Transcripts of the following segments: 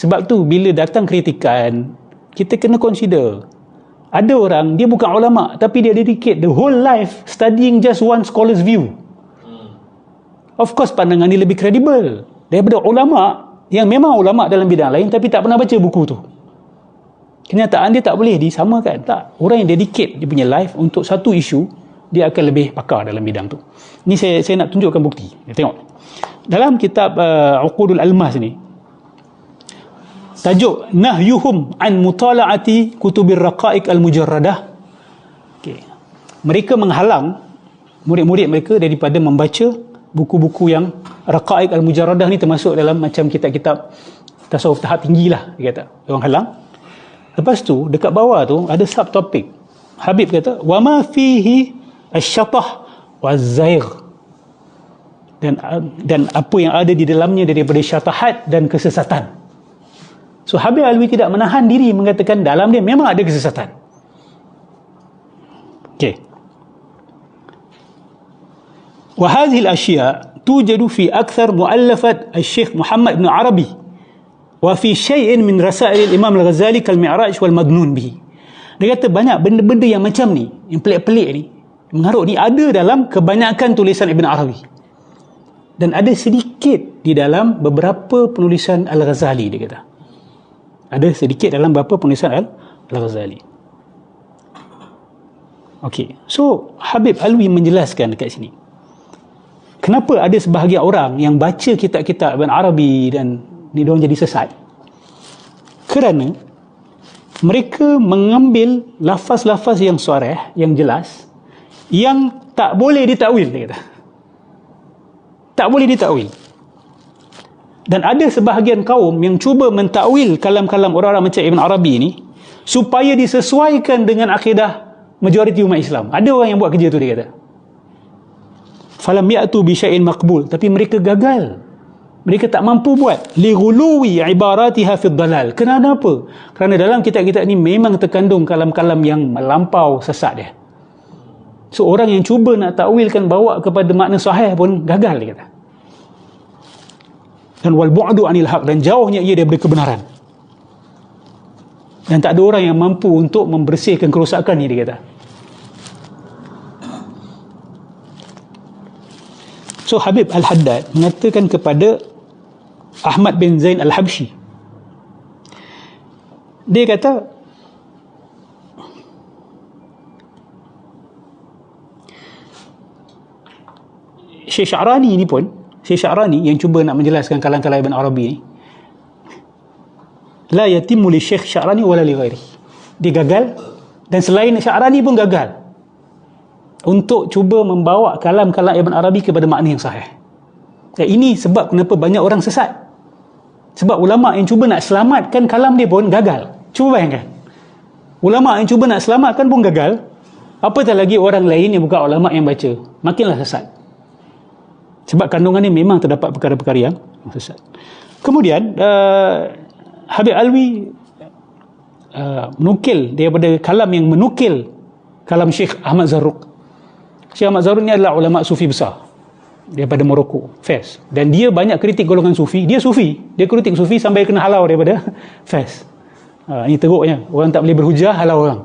Sebab tu bila datang kritikan, kita kena consider. Ada orang, dia bukan ulama' tapi dia dedicate the whole life studying just one scholar's view. Of course pandangan dia lebih kredibel daripada ulama' yang memang ulama' dalam bidang lain tapi tak pernah baca buku tu. Kenyataan dia tak boleh disamakan. Tak. Orang yang dedicate dia punya life untuk satu isu, dia akan lebih pakar dalam bidang tu. Ni saya nak tunjukkan bukti. Tengok. Dalam kitab Uqudul Almas ni, tajuk Nahyuhum an mutala'ati kutubir raqa'iq al-mujarradah. Okay. Mereka menghalang murid-murid mereka daripada membaca buku-buku yang raqa'iq al-mujarradah ni, termasuk dalam macam kitab-kitab tasawuf tahap tinggi lah, dia kata. Orang halang. Lepas tu dekat bawah tu ada subtopik. Habib kata wa ma fihi asy-syatah waz-zaigh, dan apa yang ada di dalamnya daripada syatahat dan kesesatan. So Habib Alwi tidak menahan diri mengatakan dalam dia memang ada kesesatan. Okey. Wa hadhihi al-ashya' tujadu fi akthar mu'allafat al-Syekh Muhammad bin Arabi wa fi syai'in min rasail al-Imam al-Ghazali kal-Mi'raj wal Madnun bihi. Dia kata banyak benda-benda yang macam ni, yang pelik-pelik ni, mengarut ni ada dalam kebanyakan tulisan Ibn Arabi. Dan ada sedikit di dalam beberapa penulisan Al-Ghazali, dia kata. Ada sedikit dalam beberapa penulisan Al-Ghazali. Okey. So Habib Alwi menjelaskan dekat sini, kenapa ada sebahagian orang yang baca kitab-kitab Ibn Arabi dan ni diorang jadi sesat. Kerana mereka mengambil lafaz-lafaz yang sarih, yang jelas, yang tak boleh ditakwil, dia kata. Tak boleh ditakwil. Dan ada sebahagian kaum yang cuba mentakwil kalam-kalam orang-orang macam Ibn Arabi ni supaya disesuaikan dengan akidah majoriti umat Islam. Ada orang yang buat kerja tu, dia kata. Falam ya'tu bi syai'in maqbul, tapi mereka gagal. Mereka tak mampu buat lighuluwi ibaratiha fid dalal. Kenapa? Kerana dalam kitab-kitab ni memang terkandung kalam-kalam yang melampau sesat dia. So orang yang cuba nak takwilkan bawa kepada makna sahih pun gagal, dia kata. Dan wal bu'du anil haq, dan jauhnya ia daripada kebenaran. Dan tak ada orang yang mampu untuk membersihkan kerosakan ni, dia kata. So Habib Al-Haddad mengatakan kepada Ahmad bin Zain Al-Habshi, dia kata Syekh Sya'rani ni pun, Syekh Sya'rani yang cuba nak menjelaskan kalam-kalam Ibn Arabi ni, la yatimmu li Syekh Sya'rani wala li ghairi. Dia gagal, dan selain Sya'rani pun gagal untuk cuba membawa kalam-kalam Ibn Arabi kepada makna yang sahih. Dan ini sebab kenapa banyak orang sesat. Sebab ulama' yang cuba nak selamatkan kalam dia pun gagal. Cuba bayangkan, ulama' yang cuba nak selamatkan pun gagal, apatah lagi orang lain yang bukan ulama' yang baca, makinlah sesat. Sebab kandungan ni memang terdapat perkara-perkara yang sesat. Kemudian Habib Alwi menukil daripada kalam yang menukil kalam Syekh Ahmad Zarruq. Syekh Ahmad Zarruq ni adalah ulama' sufi besar daripada Morocco, Fez. Dan dia banyak kritik golongan sufi. Dia sufi, dia kritik sufi sampai kena halau daripada Fez. Ini teruknya, orang tak boleh berhujah, halau orang,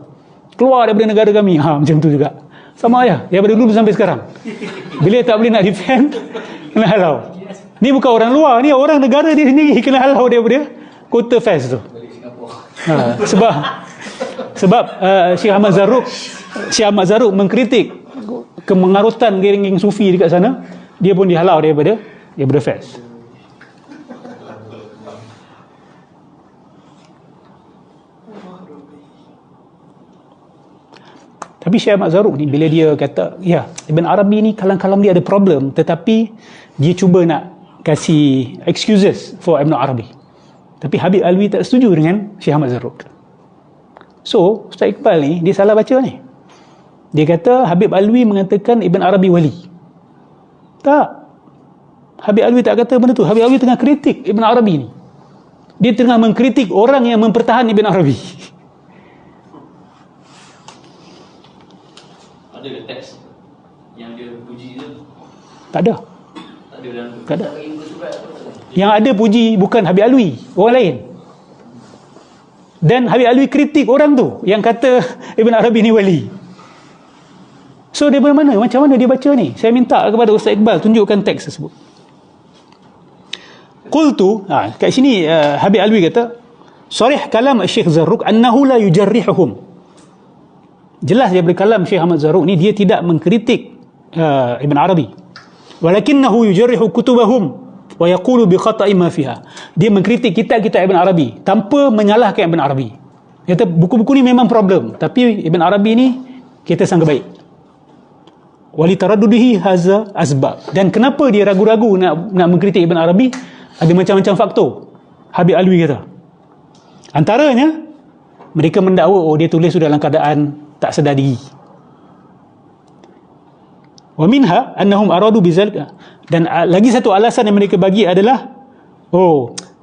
keluar daripada negara kami. Macam tu juga sama ya, daripada dulu sampai sekarang. Bila tak boleh nak defend, kena halau. Ni bukan orang luar, ni orang negara dia sendiri kena halau daripada kota Fez tu. Sebab Syekh Ahmad Zarruq mengkritik kemengarutan geng-geng sufi dekat sana, dia pun dihalau daripada Fez. Tapi Syekh Ahmad Zarruq ni, bila dia kata, ya, Ibn Arabi ni kalam-kalam dia ada problem, tetapi dia cuba nak kasih excuses for Ibn Arabi. Tapi Habib Alwi tak setuju dengan Syekh Ahmad Zarruq. So Ustaz Iqbal ni, dia salah baca ni. Dia kata Habib Alwi mengatakan Ibn Arabi wali. Tak. Habib Alwi tak kata benda tu. Habib Alwi tengah kritik Ibn Arabi ni. Dia tengah mengkritik orang yang mempertahankan Ibn Arabi. Ada ke teks yang dia puji tu? Tak ada. Tak ada dalam. Tak ada. Yang ada puji bukan Habib Alwi, orang lain. Dan Habib Alwi kritik orang tu yang kata Ibn Arabi ni wali. So dia mana? Macam mana dia baca ni? Saya minta kepada Ustaz Iqbal tunjukkan teks tersebut. Qultu, kat sini Habib Alwi kata, sarih kalam Syekh Zarruq annahu la yujarrihuhum. Jelas daripada kalam Syekh Ahmad Zarruq ni, dia tidak mengkritik Ibn Arabi. Walakinnahu yujarrihu kutubahum wa yaqulu bi khata'i ma fiha. Dia mengkritik kitab-kitab Ibn Arabi tanpa menyalahkan Ibn Arabi. Dia kata buku-buku ni memang problem, tapi Ibn Arabi ni kita sangka baik. Wali taraddudihi haza asbab. Dan kenapa dia ragu-ragu nak mengkritik Ibn Arabi? Ada macam-macam faktor. Habib Alwi kata. Antaranya, mereka mendakwa dia tulis sudah dalam keadaan tak sedar diri. Wa minha annahum aradu bizalika. Dan lagi satu alasan yang mereka bagi adalah,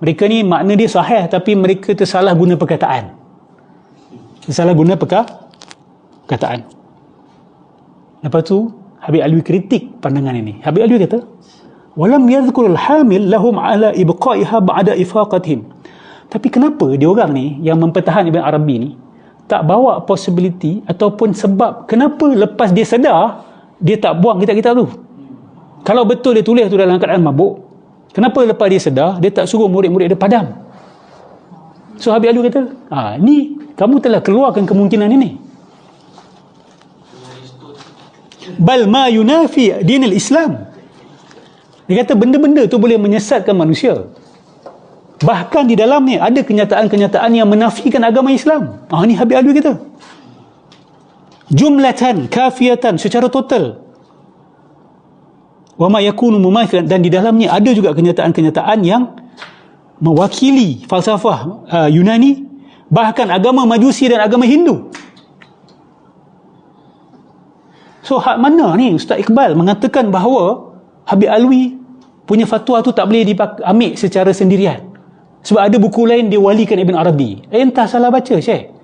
mereka ni makna dia sahih tapi mereka tersalah guna perkataan. Tersalah guna perkataan. Lepas tu Habib Alwi kritik pandangan ini. Habib Alwi kata, walam yadhkur al-hamil lahum ala ibqaiha ba'da ifaqatihim. Tapi kenapa dia orang ni yang mempertahan Ibn Arabi ni tak bawa possibility ataupun sebab kenapa lepas dia sedar dia tak buang kitab-kitab tu? Kalau betul dia tulis tu dalam keadaan mabuk, kenapa lepas dia sedar dia tak suruh murid-murid dia padam? So Habib Alwi kata, ni kamu telah keluarkan kemungkinan ini. Bal ma yunafi dinil Islam. Dia kata benda-benda tu boleh menyesatkan manusia. Bahkan di dalamnya ada kenyataan-kenyataan yang menafikan agama Islam. Ni Habib Alwi kata. Jumlatan kafiyatan, secara total. Wa ma yakunu mumathilan, dan di dalamnya ada juga kenyataan-kenyataan yang mewakili falsafah Yunani, bahkan agama Majusi dan agama Hindu. So hak mana ni Ustaz Iqbal mengatakan bahawa Habib Alwi punya fatwa tu tak boleh diambil secara sendirian sebab ada buku lain dia walikan Ibn Arabi? Entah salah baca, Syekh.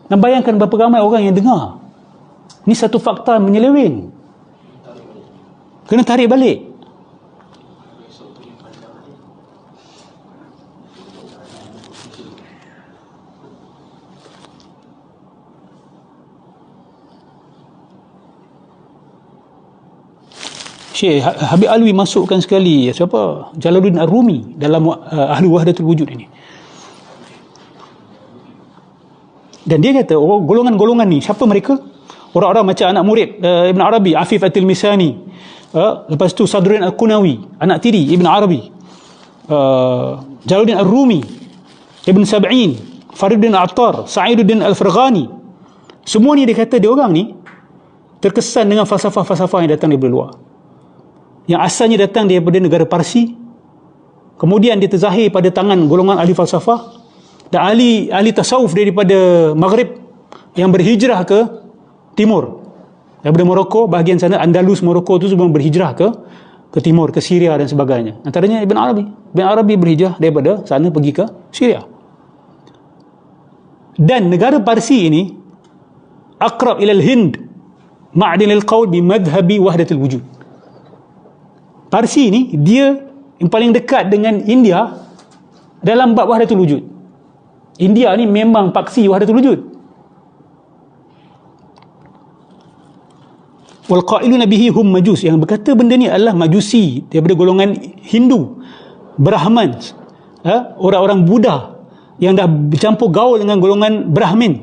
Dan bayangkan berapa ramai orang yang dengar. Ni satu fakta menyeleweng, kena tarik balik. Syekh Habib Alwi masukkan sekali siapa? Jalaluddin Ar-Rumi dalam Ahlu Wahdatul Wujud ini. Dan dia kata golongan-golongan ni siapa mereka? Orang-orang macam anak murid Ibn Arabi, Afif At-Tilmisani, lepas tu Sadruddin Al-Qunawi, anak tiri Ibn Arabi, Jalaluddin Ar-Rumi, Ibn Sab'in, Fariduddin Attar, Sa'iduddin Al-Farghani. Semua ni dia kata dia orang ni terkesan dengan falsafah-falsafah yang datang daripada luar, yang asalnya datang daripada negara Parsi, kemudian dia terzahir pada tangan golongan ahli falsafah dan ahli tasawuf daripada Maghrib yang berhijrah ke timur, daripada Morocco, bahagian sana Andalus, Morocco tu semua berhijrah ke timur, ke Syria dan sebagainya. Antaranya Ibn Arabi. Ibn Arabi berhijrah daripada sana pergi ke Syria. Dan negara Parsi ini aqrab ilal Hind ma'dinil qawl bi madhhabi wahdatul wujud. Parsi ni dia yang paling dekat dengan India dalam bab wahdatul wujud. India ni memang paksi wahdatul wujud. Wal qailuna bihi hum majus, yang berkata benda ni adalah Majusi daripada golongan Hindu, Brahman, orang-orang Buddha yang dah bercampur gaul dengan golongan Brahmin.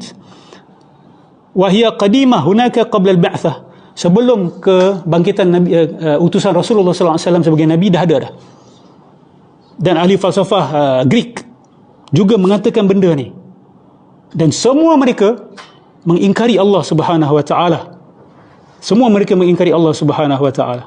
Wa hiya qadimah hunaka qabla al-ba'thah, sebelum kebangkitan Nabi, utusan Rasulullah SAW sebagai Nabi dah ada dah. Dan ahli falsafah Greek juga mengatakan benda ni. Dan semua mereka mengingkari Allah Subhanahu Wa Taala. Semua mereka mengingkari Allah Subhanahu Wa Taala.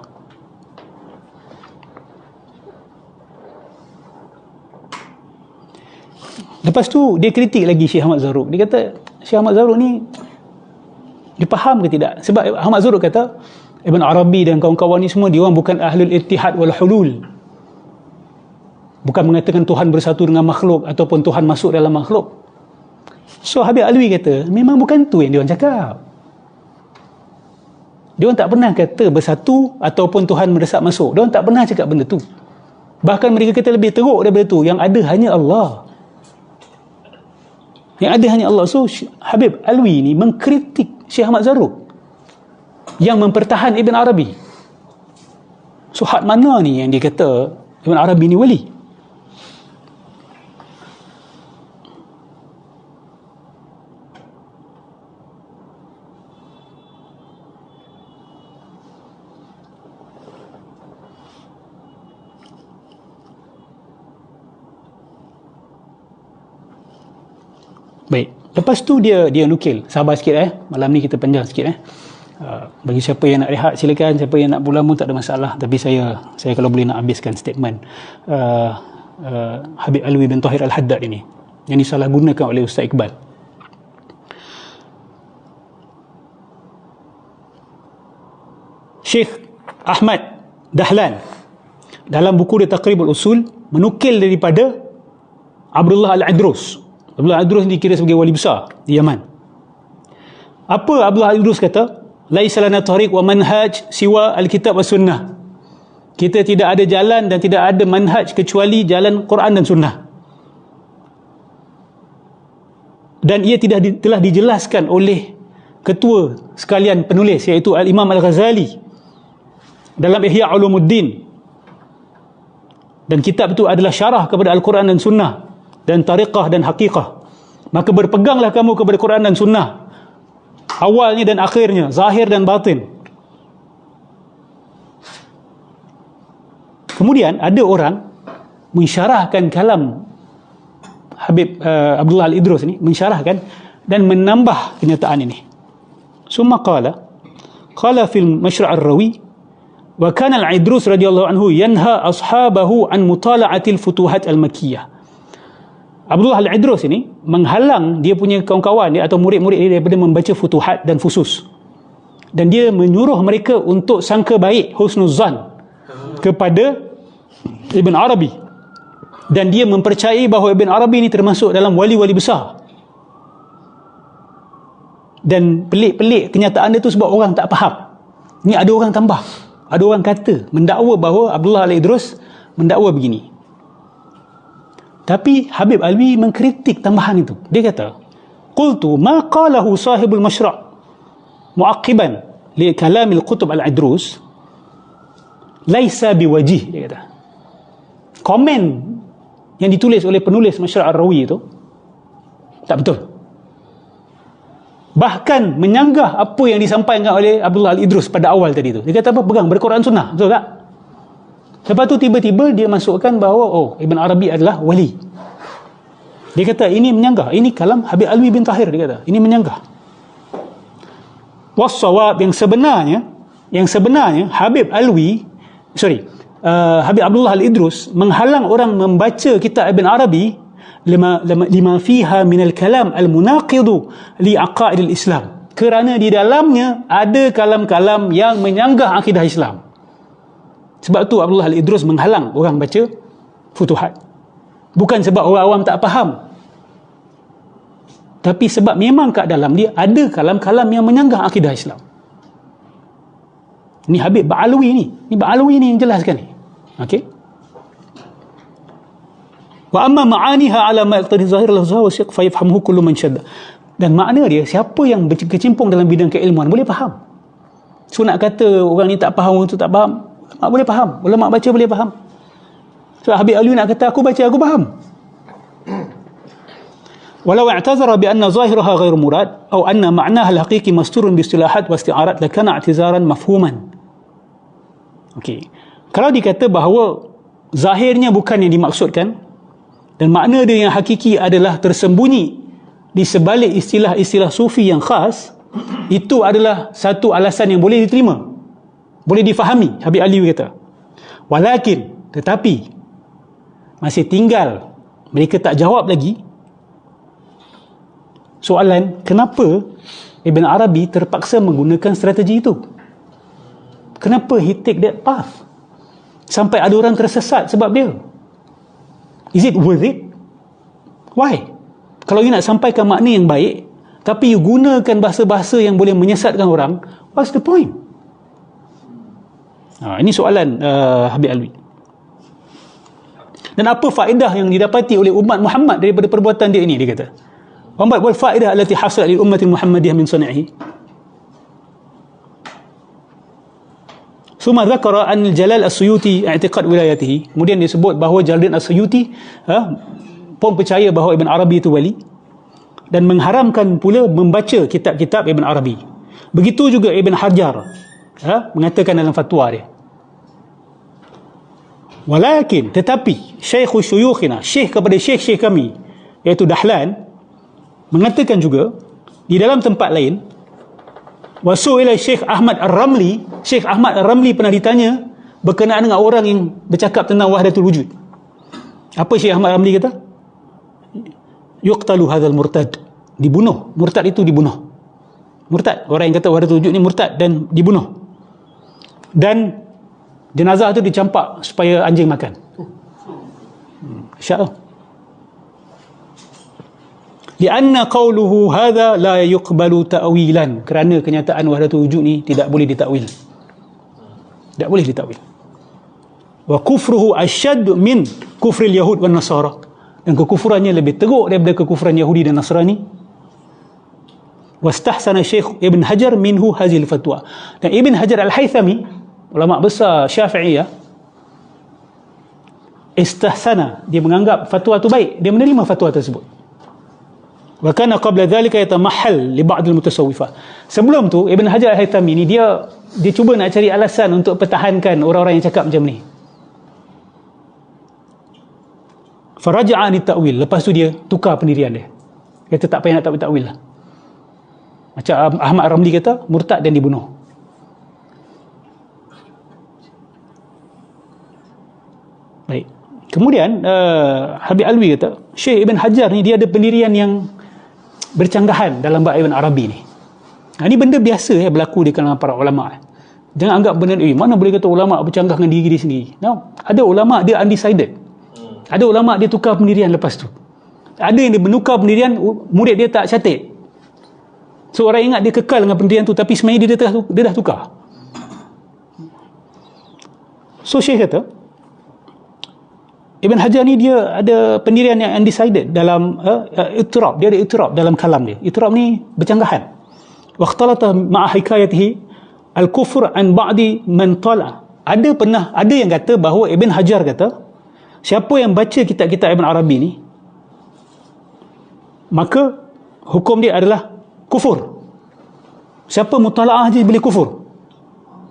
Lepas tu dia kritik lagi Syekh Ahmad Zarruq. Dia kata Syekh Ahmad Zarruq ni dia faham ke tidak? Sebab Ahmad Zarruq kata Ibn Arabi dan kawan-kawan ni semua dia orang bukan ahlul ittihad wal hulul. Bukan mengatakan Tuhan bersatu dengan makhluk ataupun Tuhan masuk dalam makhluk. So Habib Alwi kata memang bukan tu yang dia orang cakap. Dia orang tak pernah kata bersatu ataupun Tuhan mendesak masuk. Dia orang tak pernah cakap benda tu. Bahkan mereka kata lebih teruk daripada tu, yang ada hanya Allah. Yang ada hanya Allah. So Habib Alwi ni mengkritik Syekh Ahmad Zarruq yang mempertahan Ibn Arabi. So hak mana ni yang dia kata Ibn Arabi ni wali? Baik, lepas tu dia nukil. Sabar sikit malam ni kita panjang sikit bagi siapa yang nak rehat silakan, siapa yang nak pulang pun tak ada masalah, tapi saya kalau boleh nak habiskan statement Habib Alwi bin Tahir Al-Haddad ini yang disalahgunakan oleh Ustaz Iqbal. Syekh Ahmad Dahlan dalam buku dia Taqribul Usul menukil daripada Abdullah Al-Idrus. Abdullah Al-Idrus dikira sebagai wali besar di Yaman. Apa Abdullah Al-Idrus kata? Laisa lana tariq wa manhaj siwa al-kitab wa sunnah. Kita tidak ada jalan dan tidak ada manhaj kecuali jalan Quran dan sunnah. Dan ia telah dijelaskan oleh ketua sekalian penulis iaitu Al-Imam Al-Ghazali dalam Ihya Ulumuddin. Dan kitab itu adalah syarah kepada Al-Quran dan sunnah dan tariqah dan haqiqah. Maka berpeganglah kamu kepada Quran dan sunnah, awalnya dan akhirnya, zahir dan batin. Kemudian ada orang mensyarahkan kalam Habib Abdullah Al-Idrus ni, mensyarahkan dan menambah kenyataan ini. Summa qala fil Mashra' ar-Rawi wa kana Al-Idrus radhiyallahu anhu yanha ashabahu an mutala'atil futuhat al-makkiyah. Abdullah Al-Idrus ini menghalang dia punya kawan-kawan dia atau murid-murid dia daripada membaca futuhat dan fusus. Dan dia menyuruh mereka untuk sangka baik, husnuzan kepada Ibn Arabi. Dan dia mempercayai bahawa Ibn Arabi ini termasuk dalam wali-wali besar. Dan pelik-pelik kenyataan dia tu sebab orang tak faham. Ni ada orang tambah. Ada orang kata, mendakwa bahawa Abdullah Al-Idrus mendakwa begini. Tapi Habib Alwi mengkritik tambahan itu. Dia kata, qultu ma qalahu sahibul Mashra' mu'aqiban li kalamil Qutb Al-Idrus laisa biwajih. Dia kata, komen yang ditulis oleh penulis Mashra' Ar-Rawi itu tak betul. Bahkan menyanggah apa yang disampaikan oleh Abdullah Al-Idrus pada awal tadi tu. Dia kata apa? Pegang berquran sunnah. Betul tak? Lepas tu tiba-tiba dia masukkan bahawa Ibn Arabi adalah wali. Dia kata ini menyanggah. Ini kalam Habib Alwi bin Tahir. Dia kata ini menyanggah. Wassawab yang sebenarnya Habib Abdullah Al-Idrus menghalang orang membaca kitab Ibn Arabi lima fiha minal kalam al-munaqidu li aqaidil Islam. Kerana di dalamnya ada kalam-kalam yang menyanggah akidah Islam. Sebab tu Abdullah Al-Idrus menghalang orang baca futuhat. Bukan sebab orang awam tak faham, tapi sebab memang kat dalam dia ada kalam-kalam yang menyanggah akidah Islam. Ni Habib Ba'alwi ni. Ni Ba'alwi ni yang jelaskan ni. Okey. Wa amma ma'aniha ala ma yaqtadi zahir al-lafzah wa siq fa yafhamuhu kullu man shadda. Dan makna dia, siapa yang berkecimpung dalam bidang keilmuan boleh faham. So nak kata orang ni tak faham, orang tu tak faham, ulama boleh faham. Ulama baca boleh faham. So Habib Alwi nak kata aku baca aku faham. Walau i'tazara bi anna zahiraha ghairu murad atau anna ma'naha al-haqiqi masturun bi istilahat wa isti'arat lakana i'tizaran mafhuman. Okey. Kalau dikata bahawa zahirnya bukan yang dimaksudkan dan makna dia yang hakiki adalah tersembunyi di sebalik istilah-istilah sufi yang khas, itu adalah satu alasan yang boleh diterima, boleh difahami. Habib Alwi kata, walakin, tetapi masih tinggal, mereka tak jawab lagi soalan kenapa Ibn Arabi terpaksa menggunakan strategi itu. Kenapa he take that path sampai ada orang tersesat sebab dia? Is it worth it? Why? Kalau you nak sampaikan makna yang baik tapi you gunakan bahasa-bahasa yang boleh menyesatkan orang, what's the point? Ini soalan Habib Alwi. Dan apa faedah yang didapati oleh umat Muhammad daripada perbuatan dia ini? Dia kata, wal fa'idah allati hasalat lil ummati muhammadiyah min sani'ihi. Suma dzakara an Jalal As-Suyuti i'tiqad wilayatihi. Kemudian disebut bahawa Jalaluddin As-Suyuti pun percaya bahawa Ibn Arabi itu wali, dan mengharamkan pula membaca kitab-kitab Ibn Arabi. Begitu juga Ibn Hajar mengatakan dalam fatwa dia. Walakin, tetapi Syekh Syuyukhina, syekh kepada syekh-syekh kami, iaitu Dahlan, mengatakan juga di dalam tempat lain, wasu'ila Syekh Ahmad Ar-Ramli, Syekh Ahmad Ar-Ramli pernah ditanya berkenaan dengan orang yang bercakap tentang wahdatul wujud. Apa Syekh Ahmad Ar-Ramli kata? Yuqtalu hadzal murtad, dibunuh. Murtad itu dibunuh. Murtad, orang yang kata wahdatul wujud ni murtad dan dibunuh. Dan jenazah tu dicampak supaya anjing makan. Sya'ah. Lianna qawluhu hadha la yuqbalu ta'wilan, kerana kenyataan wahdatul wujud ni tidak boleh ditakwil. Tidak boleh ditakwil. Wa kufruhu asyad min kufril yahud wan nasara, dan kekufurannya lebih teruk daripada kekufuran Yahudi dan Nasrani. Wastahsana Syekh Ibn Hajar minhu hazil fatwa, dan Ibn Hajar Al-Haythami, ulama besar Syafi'iyah, istahsana, dia menganggap fatwa tu baik, dia menerima fatwa tersebut. Wa kana qabla dhalika yatamahhal li ba'd al-mutasawwifah. Sebelum tu Ibn Hajar Al-Haythami ni dia cuba nak cari alasan untuk pertahankan orang-orang yang cakap macam ni. Faraja'a ni ta'wil, lepas tu dia tukar pendirian dia. Kata tak payah nak takwil lah. Macam Ahmad Ramli kata, murtad dan dibunuh. Baik. Kemudian Habib Alwi kata, Syekh Ibn Hajar ni dia ada pendirian yang bercanggahan dalam bab Ibn Arabi ni. Ini benda biasa berlaku di kalangan para ulama. Jangan anggap benda ni, mana boleh kata ulama bercanggah dengan diri dia sendiri. No. Ada ulama dia undecided. Ada ulama dia tukar pendirian lepas tu. Ada yang dia menukar pendirian, murid dia tak catat. So orang ingat dia kekal dengan pendirian tu, tapi sebenarnya dia dah tukar. So Syekh kata, Ibn Hajar ni dia ada pendirian yang undecided dalam itirab. Dia ada itirab dalam kalam dia. Itirab ni bercanggahan. Waqtalata ma'a hikayatihi al-kufr an ba'di man tala. Ada yang kata bahawa Ibn Hajar kata, siapa yang baca kitab-kitab Ibn Arabi ni, maka hukum dia adalah kufur. Siapa mutala'ah je boleh kufur.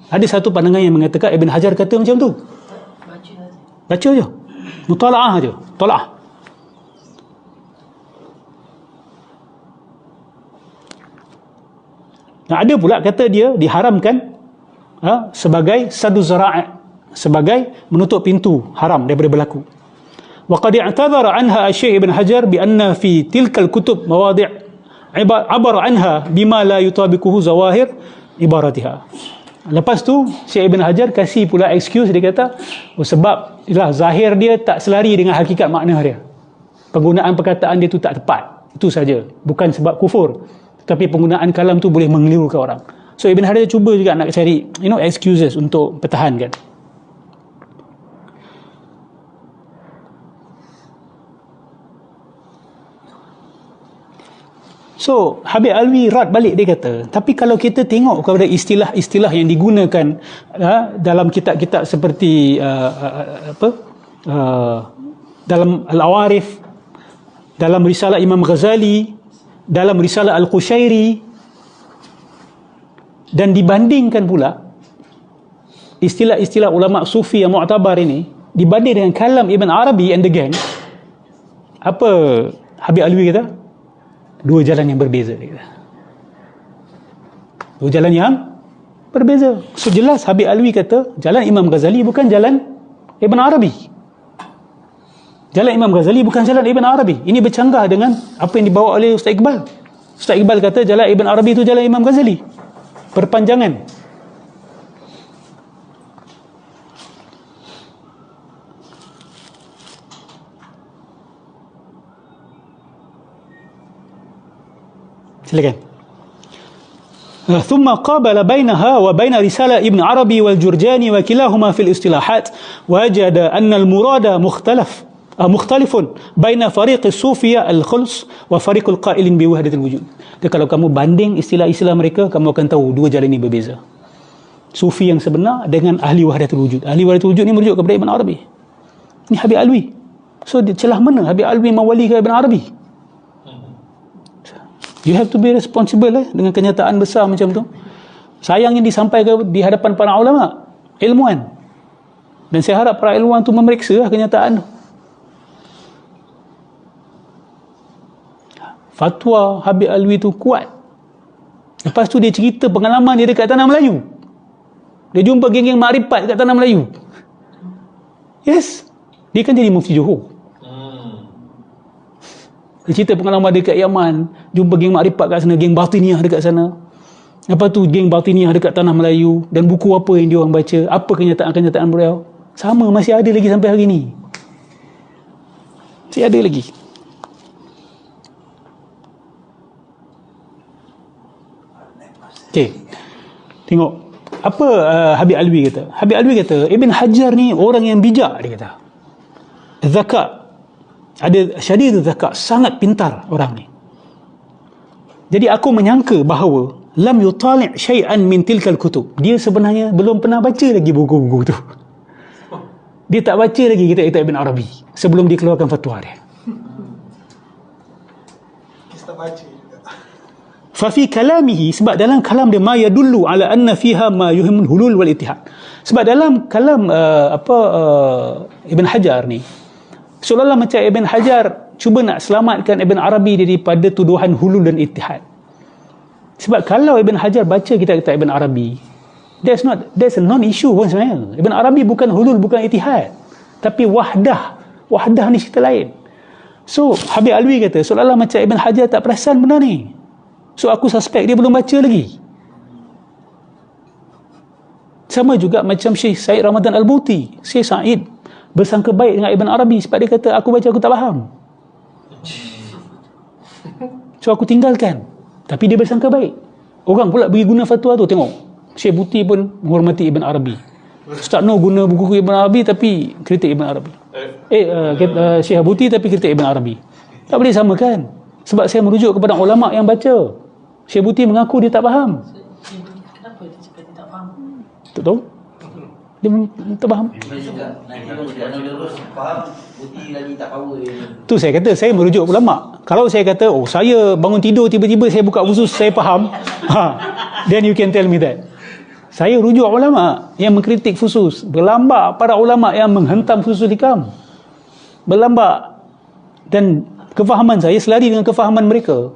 Ada satu pandangan yang mengatakan Ibn Hajar kata macam tu. Baca je. Mutala'ah je. Tala'ah. Nah, ada pula kata dia diharamkan sebagai sadu zara'i, sebagai menutup pintu haram daripada berlaku. Wa qad i'tadhara anha Syekh Ibn Hajar bi anna fi tilkal kutub mawadi' abara anha bima la yutabiquhu zawahir ibaratiha. Lepas tu Syekh Ibn Hajar kasih pula excuse, dia kata sebab zahir dia tak selari dengan hakikat makna dia. Penggunaan perkataan dia tu tak tepat. Itu saja. Bukan sebab kufur, tapi penggunaan kalam tu boleh mengelirukan orang. So Ibn Hajar cuba juga nak cari excuses untuk pertahankan. So Habib Alwi rad balik, dia kata, tapi kalau kita tengok kepada istilah-istilah yang digunakan dalam kitab-kitab seperti dalam Al-Awarif, dalam risalah Imam Ghazali, dalam risalah Al-Qushairi, dan dibandingkan pula istilah-istilah ulama sufi yang mu'tabar ini dibanding dengan kalam Ibn Arabi and the gang, apa Habib Alwi kata? Dua jalan yang berbeza, dia kata. Dua jalan yang berbeza. So jelas Habib Alwi kata jalan Imam Ghazali bukan jalan Ibn Arabi. Jalan Imam Ghazali bukan jalan Ibn Arabi. Ini bercanggah dengan apa yang dibawa oleh Ustaz Iqbal. Ustaz Iqbal kata jalan Ibn Arabi itu jalan Imam Ghazali. Perpanjangan. Silakan. ثم قابل بينها وبين رسالة ابن عربي والجرجاني وكلاهما في الاصطلاحات وجد أن المراد مختلف mukhtalifun baina fariqis sufiyah al-khulus wa fariqul qailin bi wahdatil wujud. Jadi kalau kamu banding istilah-istilah mereka, kamu akan tahu dua jalan ini berbeza. Sufi yang sebenar dengan ahli wahdatul wujud. Ahli wahdatul wujud ni merujuk kepada Ibn Arabi. Ini Habib Alwi. So celah mana Habib Alwi mawali ke Ibn Arabi? You have to be responsible dengan kenyataan besar macam tu. Sayang yang disampaikan di hadapan para ulama, ilmuwan. Dan saya harap para ilmuwan tu memeriksa kenyataan tu. Fatwa Habib Alwi tu kuat. Lepas tu dia cerita pengalaman dia dekat Tanah Melayu. Dia jumpa geng-geng makrifat dekat Tanah Melayu. Yes. Dia kan jadi mufti Johor. Dia cerita pengalaman dia dekat Yaman, jumpa geng makrifat kat sana, geng batiniah dekat sana. Lepas tu geng batiniah dekat Tanah Melayu, dan buku apa yang dia orang baca, apa kenyataan-kenyataan beliau. Sama, masih ada lagi sampai hari ni. Masih ada lagi. Okey. Tengok apa Habib Alwi kata. Habib Alwi kata Ibn Hajar ni orang yang bijak, dia kata. Zakat. Ada syadidul zakat, sangat pintar orang ni. Jadi aku menyangka bahawa lam yutali' syai'an min tilkal kutub. Dia sebenarnya belum pernah baca lagi buku-buku tu. Dia tak baca lagi kitab-kitab Ibn Arabi sebelum dikeluarkan fatwa dia. Kita baca. Fafi kalamihi, sebab dalam kalam dia ma yadullu ala anna fiha ma yuhimul hulul wal ittihad. Sebab dalam kalam Ibn Hajar ni, seolah-olah macam Ibn Hajar cuba nak selamatkan Ibn Arabi daripada tuduhan hulul dan ittihad. Sebab kalau Ibn Hajar baca kitab-kitab Ibn Arabi, that's a non-issue pun sebenarnya. Ibn Arabi bukan hulul, bukan ittihad, tapi wahdah ni cerita lain. So Habib Alwi kata seolah-olah macam Ibn Hajar tak perasan benda ni. So aku suspek dia belum baca lagi. Sama juga macam Syekh Said Ramadan Al-Buti. Syekh Said bersangka baik dengan Ibn Arabi sebab dia kata aku baca aku tak faham. So aku tinggalkan. Tapi dia bersangka baik. Orang pula bagi guna fatwa tu. Tengok, Syekh Buti pun menghormati Ibn Arabi. Ustaz Noh guna buku Ibn Arabi tapi kritik Ibn Arabi. Syekh Buti tapi kritik Ibn Arabi. Tak boleh samakan. Sebab saya merujuk kepada ulama yang baca. Syekh Buti mengaku dia tak faham. Kenapa dia cakap dia tak faham? Tak tahu. Dia tak faham. Faham, Buti lagi tak power. Tu saya kata, saya merujuk ulama. Kalau saya kata, oh saya bangun tidur tiba-tiba saya buka khusus, saya faham. Then you can tell me that. Saya rujuk ulama yang mengkritik khusus. Berlambak para ulama yang menghentam khusus hikam. Berlambak. Dan kefahaman saya selari dengan kefahaman mereka.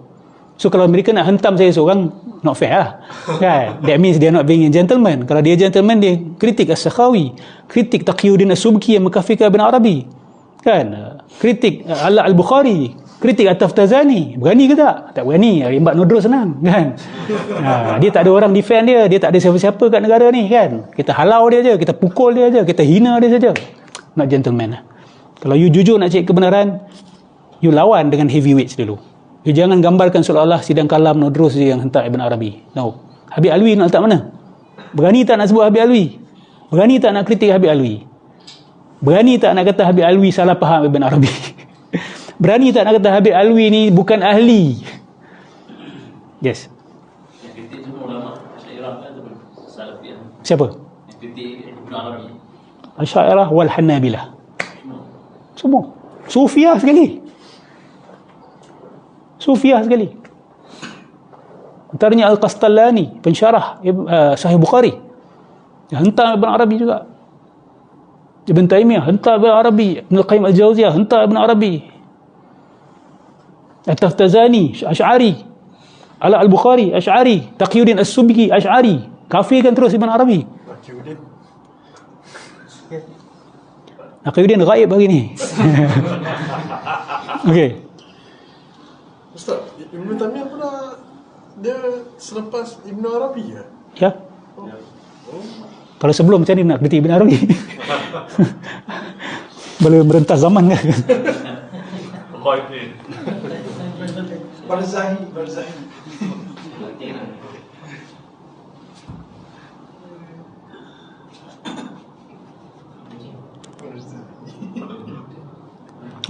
So kalau mereka nak hentam saya seorang, not fair lah. Kan? That means they are not being a gentleman. Kalau dia gentleman, dia kritik As-Sakhawi, kritik Taqiyuddin As-Subki yang mengkafirkan Ibn Arabi. Kan? Kritik Ala Al-Bukhari, kritik At-Taftazani. Berani ke tak? Tak berani. Rimbat nodro senang. Kan? Dia tak ada orang defend dia. Dia tak ada siapa-siapa kat negara ni. Kan? Kita halau dia je. Kita pukul dia je. Kita hina dia saja. Not gentleman lah. Kalau you jujur nak cari kebenaran, you lawan dengan heavyweights dulu. You jangan gambarkan seolah-olah sidang kalam Nodros yang hentak Ibn Arabi. No. Habib Alwi nak letak mana? Berani tak nak sebut Habib Alwi? Berani tak nak kritik Habib Alwi? Berani tak nak kata Habib Alwi salah faham Ibn Arabi? Berani tak nak kata Habib Alwi ni bukan ahli? Yes. Yang kritik semua ulama Asy'ariyah kan ataupun Salafiyah. Siapa? Yang kritik Ibn Arabi. Asy'ariyah wal Hanabilah. Semua. Sufiah sekali. Sufiah sekali. Antaranya Al-Qastallani, pensyarah Sahih Bukhari. Hentam Ibn Arabi juga. Ibn Taymiyah hentam Ibn Arabi. Ibn Al-Qayyim Al-Jawziyah hentam Ibn Arabi. At-Taftazani Asy'ari, Ala Al-Bukhari Asy'ari, Taqiyuddin As-Subki Asy'ari. Kafirkan terus Ibn Arabi. Taqiyuddin ghaib hari ni. Okey. Ustaz, Ibn Taymiyah pula dia selepas Ibn Arabi ke? Ya. Kalau sebelum macam ni nak kritik Ibn Arabi. Boleh merentas zaman kan? Barzahi.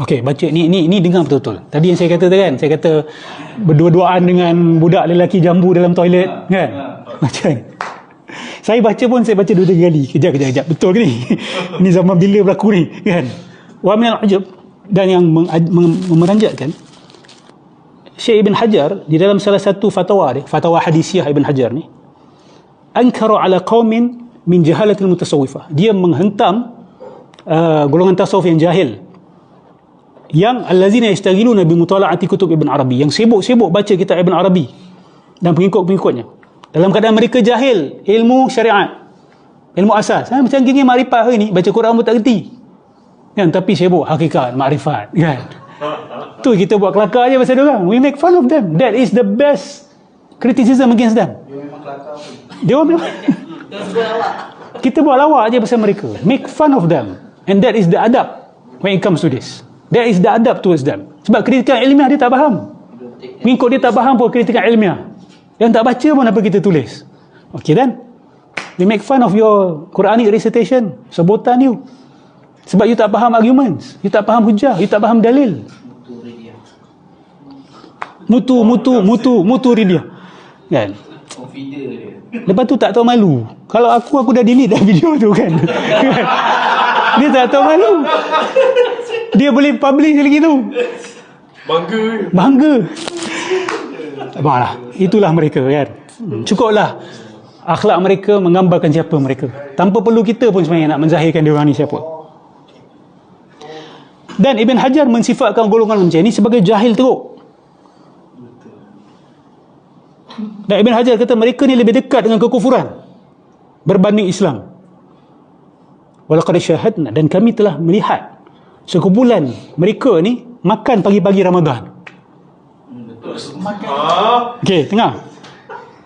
Okey, baca ni dengar betul-betul. Tadi yang saya kata tu kan, saya kata berdua-duaan dengan budak lelaki jambu dalam toilet kan. Baca. Saya baca pun saya baca 2-3 kali. Kejap. Betul ke ni? Ni zaman bila berlaku ni kan? Wa min al-ajab, dan yang memeranjatkan, Syekh Ibn Hajar di dalam salah satu fatwa dia, fatwa hadisiyah Ibn Hajar ni, ankara ala qaumin min jahalatil mutasawwifah. Dia menghentam golongan tasawuf yang jahil, yang allazina yastaghiluna bi mutala'ati kutub Ibn Arabi, yang sibuk-sibuk baca kitab Ibn Arabi dan pengikut-pengikutnya dalam keadaan mereka jahil ilmu syariat, ilmu asas. Macam gini makrifat hari ni, baca Quran pun tak reti kan, tapi sibuk hakikat, makrifat kan. Tu kita buat kelakar je pasal diorang. We make fun of them. That is the best criticism against them. Dia memang kita buat lawak je pasal mereka, make fun of them, and that is the adab when it comes to this. That is the adab towards them. Sebab kritikan ilmiah dia tak faham, mengikut dia tak faham pun kritikan ilmiah, yang tak baca pun apa kita tulis. Okay then, we make fun of your Quranic recitation, sebutan you, sebab you tak faham arguments, you tak faham hujah, you tak faham dalil. Mutu ridia kan. Lepas tu tak tahu malu. Kalau aku dah delete dah video tu kan. Dia tak tahu malu. Dia boleh publish lagi tu. Bangga. Baiklah, itulah mereka kan. Cukuplah akhlak mereka menggambarkan siapa mereka. Tanpa perlu kita pun sebenarnya nak menzahirkan dia orang ni siapa. Dan Ibn Hajar mensifatkan golongan macam ni sebagai jahil teruk. Dan Ibn Hajar kata mereka ni lebih dekat dengan kekufuran berbanding Islam. Walaqad syahadna, dan kami telah melihat sekumpulan mereka ni makan pagi-pagi Ramadan. Okey, tengah.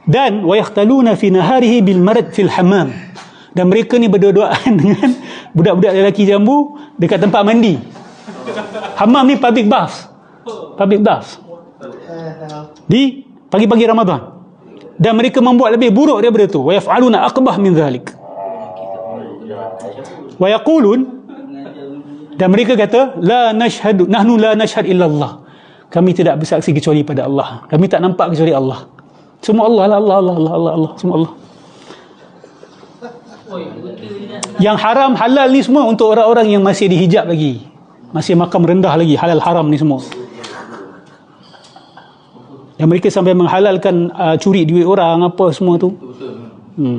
Dan wa yakhtaluna fi naharihi bil marad fil hammam. Dan mereka ni berdua-duaan dengan budak-budak lelaki jambu dekat tempat mandi. Hammam ni public bath. Di pagi-pagi Ramadan. Dan mereka membuat lebih buruk daripada tu. Wa yaf'aluna aqbah min dhalik. Wa yaqulun, dan mereka kata nahnu la nashhad illa Allah. Kami tidak bersaksi kecuali pada Allah. Kami tak nampak kecuali Allah. Semua Allah, Allah, semua Allah. Yang haram halal ni semua untuk orang-orang yang masih dihijab lagi, masih makam rendah lagi, halal haram ni semua. Yang mereka sampai menghalalkan curi duit orang apa semua tu.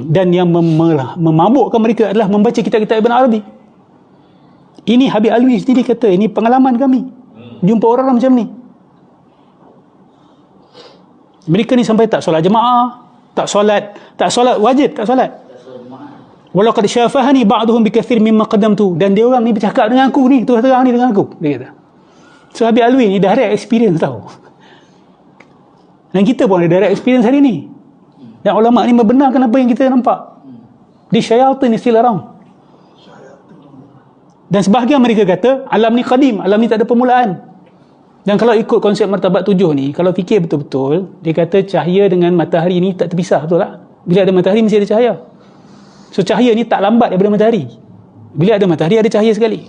Dan yang memabukkan mereka adalah membaca kitab-kitab Ibn Arabi. Ini Habib Alwi sendiri kata, ini pengalaman kami jumpa orang macam ni. Mereka ni sampai tak solat jemaah, tak solat wajib, tak solat. Walau qad syafahani ba'duhum bikathir mimma qadamtu, dan dia orang ni bercakap dengan aku ni, terang-terang ni dengan aku, dia kata. So Habib Alwi ni direct experience tahu. Dan kita pun ada direct experience hari ni. Dan ulama ni membenarkan apa yang kita nampak. Di syaitan is still around. Dan sebahagian mereka kata alam ni qadim, alam ni tak ada permulaan. Dan kalau ikut konsep martabat 7 ni, kalau fikir betul-betul, dia kata cahaya dengan matahari ni tak terpisah, betul tak? Bila ada matahari mesti ada cahaya. So cahaya ni tak lambat daripada matahari. Bila ada matahari ada cahaya sekali.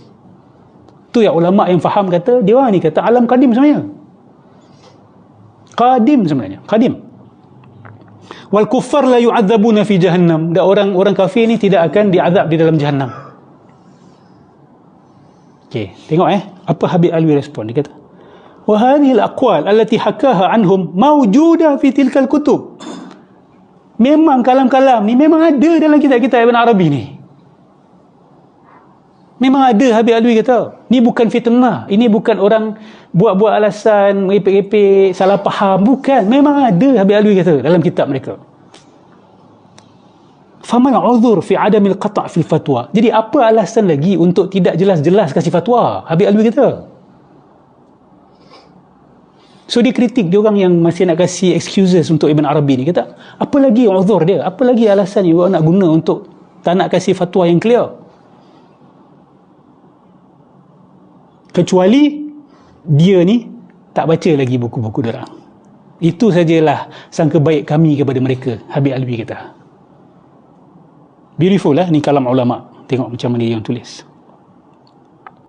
Tu yang ulama yang faham kata, dia orang ni kata alam qadim sebenarnya. Qadim. Wal kuffar la yu'adzabuna fi jahannam. Dan orang kafir ni tidak akan diazab di dalam jahannam. Okey, tengok apa Habib Alwi respon. Dia kata, wa hadhihi al-aqwal allati hakaha anhum mawjuda fi tilkal kutub. Memang kalam-kalam ni memang ada dalam kitab-kitab Ibn Arabi ni. Memang ada. Habib Alwi kata, ni bukan fitnah, ini bukan orang buat-buat alasan, merepek-repek, salah faham, bukan. Memang ada, Habib Alwi kata dalam kitab mereka. Famal uzur fi adamil qata' fil fatwa. Jadi apa alasan lagi untuk tidak jelas-jelas kasih fatwa? Habib Alwi kata. So dia kritik dia orang yang masih nak kasih excuses untuk Ibn Arabi ni. Kata, apa lagi uzur dia? Apa lagi alasan you nak guna untuk tak nak kasih fatwa yang clear? Kecuali dia ni tak baca lagi buku-buku dia orang. Itu sajalah sangka baik kami kepada mereka, Habib Alwi kata. Beautiful lah ni kalam ulama. Tengok macam mana dia yang tulis.